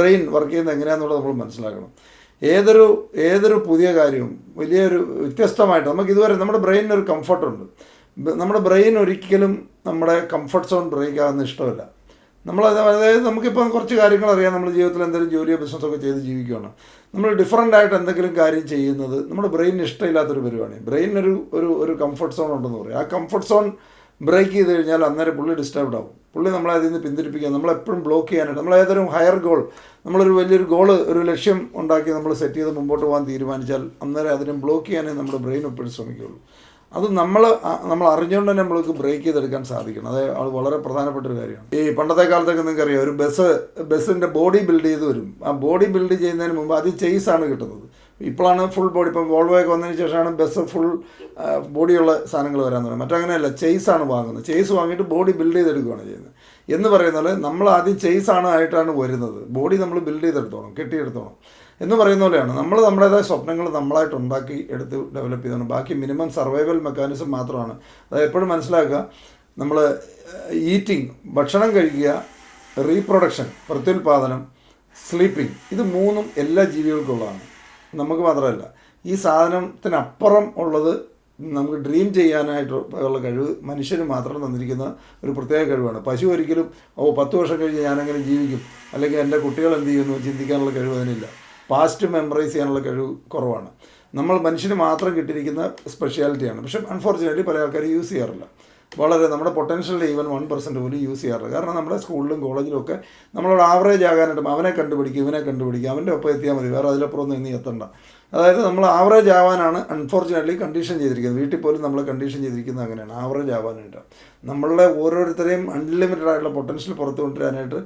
Brain work ചെയ്യുന്നത് എങ്ങനെയാണെന്നുള്ളത് നമ്മൾ മനസ്സിലാക്കണം. ഏതൊരു പുതിയ കാര്യവും വലിയൊരു വ്യത്യസ്തമായിട്ട് നമുക്ക് ഇതുവരെ നമ്മുടെ ബ്രെയിനിനൊരു കംഫർട്ടുണ്ട്. നമ്മുടെ ബ്രെയിൻ ഒരിക്കലും നമ്മുടെ കംഫർട്ട് സോൺ ബ്രേക്ക് ആകുന്ന ഇഷ്ടമല്ല. അതായത് നമുക്കിപ്പോൾ കുറച്ച് കാര്യങ്ങൾ അറിയാം. നമ്മൾ ജീവിതത്തിൽ എന്തെങ്കിലും ജോലിയോ ബിസിനസ്സൊക്കെ ചെയ്ത് ജീവിക്കുകയാണ്. നമ്മൾ ഡിഫറൻ്റ് ആയിട്ട് എന്തെങ്കിലും കാര്യം ചെയ്യുന്നത് നമ്മുടെ ബ്രെയിനിന് ഇഷ്ടമില്ലാത്തൊരു പരിപാടിയാണ്. ബ്രെയിനൊരു ഒരു കംഫർട്ട് സോൺ ഉണ്ടെന്ന് പറയും. ആ കംഫർട്ട് സോൺ ബ്രേക്ക് ചെയ്ത് കഴിഞ്ഞാൽ അന്നേരം പുള്ളി ഡിസ്റ്റർബ്ഡ് ആവും. പുള്ളി നമ്മളെ അതിൽ നിന്ന് പിന്തിരിപ്പിക്കുക, നമ്മളെപ്പോഴും ബ്ലോക്ക് ചെയ്യാനായിട്ട്, നമ്മൾ ഏതൊരു ഹയർ ഗോൾ, നമ്മളൊരു വലിയൊരു ഗോള്, ഒരു ലക്ഷ്യം ഉണ്ടാക്കി നമ്മൾ സെറ്റ് ചെയ്ത് മുമ്പോട്ട് പോകാൻ തീരുമാനിച്ചാൽ അന്നേരം അതിനെ ബ്ലോക്ക് ചെയ്യാനേ നമ്മുടെ ബ്രെയിൻ എപ്പോഴും ശ്രമിക്കുകയുള്ളൂ. അത് നമ്മൾ അറിഞ്ഞുകൊണ്ട് തന്നെ നമ്മൾക്ക് ബ്രേക്ക് ചെയ്തെടുക്കാൻ സാധിക്കണം. അത് വളരെ പ്രധാനപ്പെട്ട ഒരു കാര്യമാണ്. ഈ പണ്ടത്തെ കാലത്തൊക്കെ നിങ്ങൾക്കറിയാം, ഒരു ബസ്സിൻ്റെ ബോഡി ബിൽഡ് ചെയ്ത് വരും. ആ ബോഡി ബിൽഡ് ചെയ്യുന്നതിന് മുമ്പ് അത് ചെയ്സാണ് കിട്ടുന്നത്. ഇപ്പോഴാണ് ഫുൾ ബോഡി. ഇപ്പം വോൾവോയൊക്കെ വന്നതിന് ശേഷമാണ് ബസ് ഫുൾ ബോഡിയുള്ള സാധനങ്ങൾ വരാൻ തുടങ്ങുന്നത്. മറ്റങ്ങനെയല്ല, ചെയ്സാണ് വാങ്ങുന്നത്. ചെയ്സ് വാങ്ങിയിട്ട് ബോഡി ബിൽഡ് ചെയ്തെടുക്കുകയാണ് ചെയ്യുന്നത്. എന്ന് പറയുന്ന പോലെ നമ്മൾ ആദ്യം ആയിട്ടാണ് വരുന്നത്. ബോഡി നമ്മൾ ബിൽഡ് ചെയ്തെടുത്തോണം, കെട്ടിയെടുത്തോണം എന്ന് പറയുന്ന പോലെയാണ്. നമ്മൾ നമ്മുടേതായ സ്വപ്നങ്ങൾ നമ്മളായിട്ട് ഉണ്ടാക്കി എടുത്ത് ഡെവലപ്പ് ചെയ്തോണം. ബാക്കി മിനിമം സർവൈവൽ മെക്കാനിസം മാത്രമാണ്. അത് എപ്പോഴും മനസ്സിലാക്കുക. നമ്മൾ ഈറ്റിംഗ്, ഭക്ഷണം കഴിക്കുക, റീപ്രൊഡക്ഷൻ, പ്രത്യുൽപാദനം, സ്ലീപ്പിംഗ്, ഇത് മൂന്നും എല്ലാ ജീവികൾക്കുള്ളതാണ്. നമുക്ക് മാത്രമല്ല. ഈ സാധനത്തിനപ്പുറം ഉള്ളത് നമുക്ക് ഡ്രീം ചെയ്യാനായിട്ട് ഉള്ള കഴിവ് മനുഷ്യന് മാത്രം തന്നിരിക്കുന്ന ഒരു പ്രത്യേക കഴിവാണ്. പശു ഒരിക്കലും 10 വർഷം കഴിഞ്ഞ് ഞാനെങ്ങനെ ജീവിക്കും, അല്ലെങ്കിൽ എൻ്റെ കുട്ടികൾ എന്ത് ചെയ്യുന്നു ചിന്തിക്കാനുള്ള കഴിവ് അതിനില്ല. പാസ്റ്റ് മെമ്മറൈസ് ചെയ്യാനുള്ള കഴിവ് കുറവാണ്. നമ്മൾ മനുഷ്യന് മാത്രം കിട്ടിയിരിക്കുന്ന സ്പെഷ്യാലിറ്റിയാണ്. പക്ഷേ അൺഫോർച്യുനേറ്റ്ലി പല ആൾക്കാർ യൂസ് ചെയ്യാറില്ല. വളരെ നമ്മുടെ പൊട്ടൻഷ്യലിൽ ഈവൻ 1% പോലും യൂസ് ചെയ്യാറില്ല. കാരണം നമ്മുടെ സ്കൂളിലും കോളേജിലും ഒക്കെ നമ്മളോട് ആവറേജ് ആകാനായിട്ട് അവനെ കണ്ടുപിടിക്കും, ഇവനെ കണ്ടുപിടിക്കും, അവൻ്റെ ഒപ്പം എത്തിയാൽ മതി, വേറെ അതിലപ്പുറമൊന്നും ഇനി എത്തണ്ട. അതായത് നമ്മൾ ആവറേജ് ആവാനാണ് അൺഫോർച്യുനേറ്റ്ലി കണ്ടീഷൻ ചെയ്തിരിക്കുന്നത്. വീട്ടിൽ പോലും നമ്മൾ കണ്ടീഷൻ ചെയ്തിരിക്കുന്നത് അങ്ങനെയാണ്, ആവറേജ് ആവാനായിട്ട്. നമ്മളുടെ ഓരോരുത്തരെയും അൺലിമിറ്റഡ് ആയിട്ടുള്ള പൊട്ടൻഷ്യൽ പുറത്തു കൊണ്ടുവരാനായിട്ട്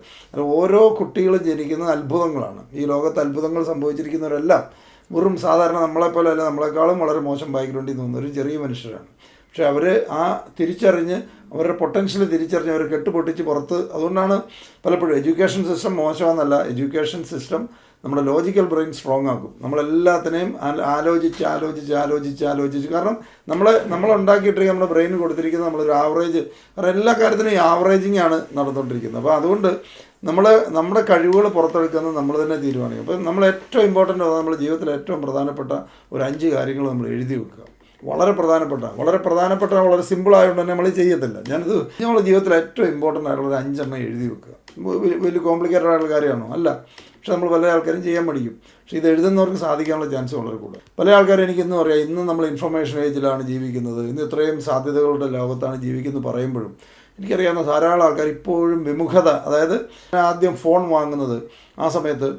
ഓരോ കുട്ടികളും ജനിക്കുന്നത് അത്ഭുതങ്ങളാണ്. ഈ ലോകത്ത് അത്ഭുതങ്ങൾ സംഭവിച്ചിരിക്കുന്നവരെല്ലാം വെറും സാധാരണ നമ്മളെപ്പോലെയല്ല, നമ്മളെക്കാളും വളരെ മോശം ബാക്ക്ഗ്രൗണ്ടിൽ നിന്ന് ഒരു ചെറിയ മനുഷ്യരാണ്. പക്ഷെ അവർ തിരിച്ചറിഞ്ഞ് അവരുടെ പൊട്ടൻഷ്യൽ തിരിച്ചറിഞ്ഞ് അവർ കെട്ടുപൊട്ടിച്ച് പുറത്ത്. അതുകൊണ്ടാണ് പലപ്പോഴും എഡ്യൂക്കേഷൻ സിസ്റ്റം മോശമാണെന്നല്ല, എഡ്യൂക്കേഷൻ സിസ്റ്റം നമ്മുടെ ലോജിക്കൽ ബ്രെയിൻ സ്ട്രോങ് ആക്കും. നമ്മളെല്ലാത്തിനെയും ആലോചിച്ച് കാരണം നമ്മളുണ്ടാക്കിയിട്ടിരിക്കുക നമ്മുടെ ബ്രെയിന് കൊടുത്തിരിക്കുന്നത് നമ്മളൊരു ആവറേജ്. കാരണം എല്ലാ കാര്യത്തിനും ഈ ആവറേജിങ് ആണ് നടന്നുകൊണ്ടിരിക്കുന്നത്. അപ്പോൾ അതുകൊണ്ട് നമ്മുടെ കഴിവുകൾ പുറത്തെടുക്കുന്നത് നമ്മൾ തന്നെ തീരുമാനിക്കും. അപ്പോൾ നമ്മൾ ഏറ്റവും ഇമ്പോർട്ടൻ്റ്, നമ്മുടെ ജീവിതത്തിൽ ഏറ്റവും പ്രധാനപ്പെട്ട ഒരു 5 കാര്യങ്ങൾ നമ്മൾ എഴുതി വെക്കുക. വളരെ പ്രധാനപ്പെട്ട വളരെ സിമ്പിളായതുകൊണ്ട് തന്നെ നമ്മൾ ചെയ്യത്തില്ല. ഞാനിത് നമ്മുടെ ജീവിതത്തിൽ ഏറ്റവും ഇമ്പോർട്ടൻ്റ് ആയിട്ടുള്ള ഒരു 5 എണ്ണം എഴുതി വെക്കുക. വലിയ കോംപ്ലിക്കേറ്റഡ് ആയിട്ടുള്ള കാര്യമാണോ? അല്ല. പക്ഷെ നമ്മൾ പല ആൾക്കാരും ചെയ്യാൻ പഠിക്കും. പക്ഷേ ഇത് എഴുതുന്നവർക്ക് സാധിക്കാനുള്ള ചാൻസ് വളരെ കൂടുതൽ. പല ആൾക്കാരും എനിക്കിന്ന് പറയാം, ഇന്ന് നമ്മൾ ഇൻഫർമേഷൻ ഏജിലാണ് ജീവിക്കുന്നത്, ഇന്ന് ഇത്രയും സാധ്യതകളുടെ ലോകത്താണ് ജീവിക്കുന്നത് പറയുമ്പോഴും എനിക്കറിയാവുന്ന ധാരാളം ആൾക്കാർ ഇപ്പോഴും വിമുഖത. അതായത് ആദ്യം ഫോൺ വാങ്ങുന്നത് ആ സമയത്ത്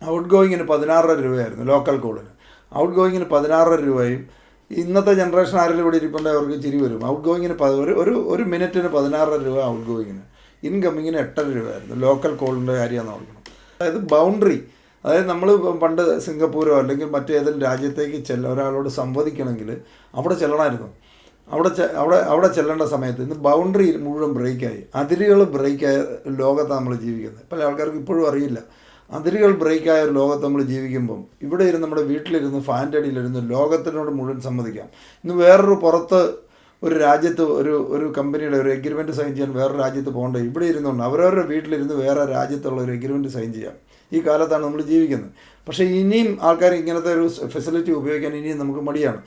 ഔട്ട് ഗോയിങ്ങിന് 16.5 രൂപയായിരുന്നു. ലോക്കൽ കോളിന് ഔട്ട് ഗോയിങ്ങിന് 16.5 രൂപയും. ഇന്നത്തെ ജനറേഷൻ ആരെങ്കിലും ഇവിടെ ഇരിപ്പുണ്ടെങ്കിൽ അവർക്ക് ചിരി വരും. ഔട്ട് ഗോയിങ്ങിന് ഒരു മിനിറ്റിന് 16.5 രൂപ ഔട്ട് ഗോയിങ്ങിന്. ഇൻകമ്മിങ്ങിന് 8.5 രൂപയായിരുന്നു. ലോക്കൽ കോളിൻ്റെ കാര്യമാണ് ഓർക്കണം. അതായത് ബൗണ്ടറി. അതായത് നമ്മൾ പണ്ട് സിംഗപ്പൂരോ അല്ലെങ്കിൽ മറ്റേതെങ്കിലും രാജ്യത്തേക്ക് ഒരാളോട് സംവദിക്കണമെങ്കിൽ അവിടെ ചെല്ലണമായിരുന്നു. അവിടെ ചെല്ലേണ്ട സമയത്ത് ഇന്ന് ബൗണ്ടറി മുഴുവൻ ബ്രേക്കായി, അതിരുകൾ ബ്രേക്കായ ലോകത്താണ് നമ്മൾ ജീവിക്കുന്നത്. പല ആൾക്കാർക്ക് ഇപ്പോഴും അറിയില്ല. അതിരുകൾ ബ്രേക്കായ ഒരു ലോകത്ത് നമ്മൾ ജീവിക്കുമ്പം ഇവിടെ ഇരുന്ന് നമ്മുടെ വീട്ടിലിരുന്ന് ഫാൻ്റെ അടിയിലിരുന്ന് ലോകത്തിനോട് മുഴുവൻ സമ്മതിക്കാം. ഇന്ന് വേറൊരു പുറത്ത് ഒരു രാജ്യത്ത് ഒരു കമ്പനിയുടെ ഒരു എഗ്രിമെൻറ്റ് സൈൻ ചെയ്യാൻ വേറൊരു രാജ്യത്ത് പോകേണ്ട ഇവിടെ ഇരുന്നുകൊണ്ട് അവരവരുടെ വീട്ടിലിരുന്ന് വേറെ രാജ്യത്തുള്ള ഒരു എഗ്രിമെൻറ്റ് സൈൻ ചെയ്യാം. ഈ കാലത്താണ് നമ്മൾ ജീവിക്കുന്നത്. പക്ഷേ ഇനിയും ആൾക്കാർ ഇങ്ങനത്തെ ഒരു ഫെസിലിറ്റി ഉപയോഗിക്കാൻ ഇനിയും നമുക്ക് മടിയാണ്.